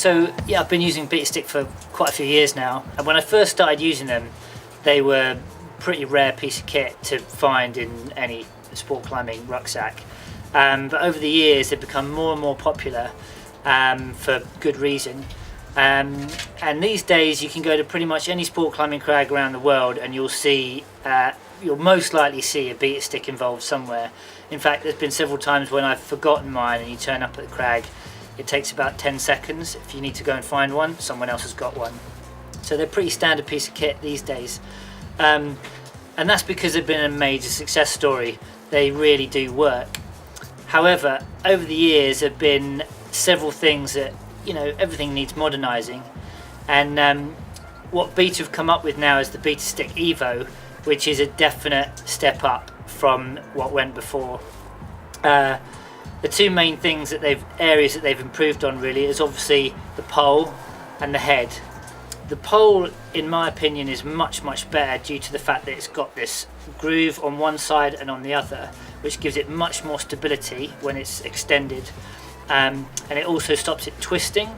So yeah, I've been using BetaStick for quite a few years now, and when I first started using them, they were a pretty rare piece of kit to find in any sport climbing rucksack. But over the years, they've become more and more popular for good reason. And these days, you can go to pretty much any sport climbing crag around the world, and you'll most likely see a BetaStick involved somewhere. In fact, there's been several times when I've forgotten mine, and you turn up at the crag. It takes about 10 seconds. If you need to go and find one, someone else has got one. So they're a pretty standard piece of kit these days. And that's because they've been a major success story. They really do work. However, over the years there have been several things that, everything needs modernising. And what Beta have come up with now is the BetaStick Evo, which is a definite step up from what went before. The two main areas that they've improved on really is obviously the pole and the head. The pole, in my opinion, is much better due to the fact that it's got this groove on one side and on the other, which gives it much more stability when it's extended. And it also stops it twisting,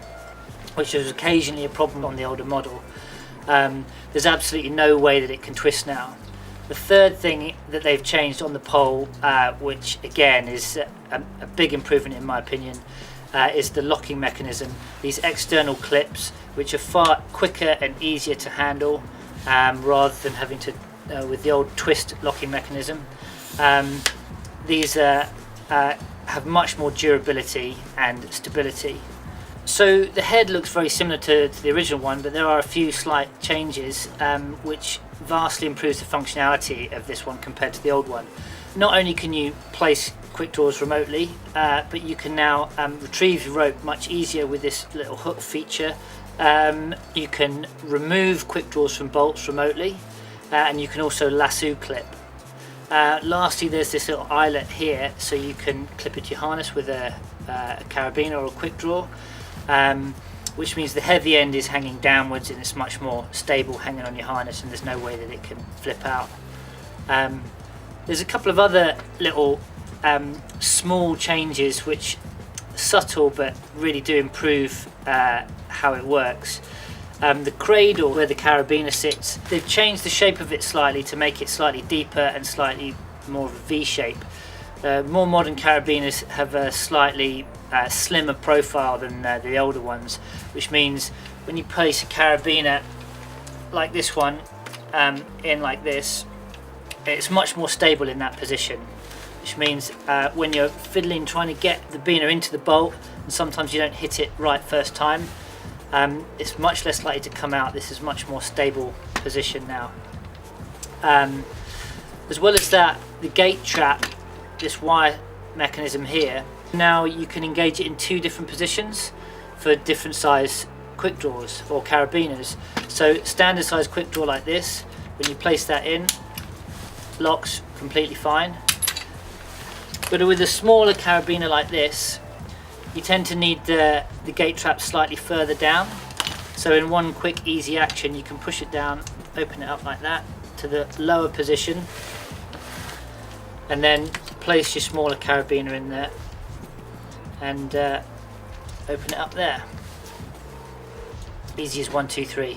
which is occasionally a problem on the older model. There's absolutely no way that it can twist now. The third thing that they've changed on the pole, which again is a big improvement in my opinion, is the locking mechanism. These external clips, which are far quicker and easier to handle, rather than having to with the old twist locking mechanism. These have much more durability and stability. So the head looks very similar to the original one, but there are a few slight changes which vastly improves the functionality of this one compared to the old one. Not only can you place quick draws remotely, but you can now retrieve your rope much easier with this little hook feature. You can remove quick draws from bolts remotely, and you can also lasso clip. Lastly, there's this little eyelet here, so you can clip it to your harness with a carabiner or a quick draw. Which means the heavy end is hanging downwards and it's much more stable hanging on your harness, and there's no way that it can flip out. There's a couple of other little small changes which are subtle but really do improve how it works. The cradle where the carabiner sits, they've changed the shape of it slightly to make it slightly deeper and slightly more of a V shape. More modern carabiners have a slightly slimmer profile than the older ones, which means when you place a carabiner like this one in like this, it's much more stable in that position, which means when you're fiddling trying to get the biner into the bolt and sometimes you don't hit it right first time, it's much less likely to come out. This is much more stable position now. As well as that, the gate trap, this wire mechanism here, now you can engage it in two different positions for different size quick draws or carabiners. So standard size quick draw like this, when you place that in, locks completely fine. But with a smaller carabiner like this, you tend to need the gate trap slightly further down. So in one quick easy action you can push it down, open it up like that to the lower position, and then place your smaller carabiner in there and open it up there. Easy as 1, 2, 3.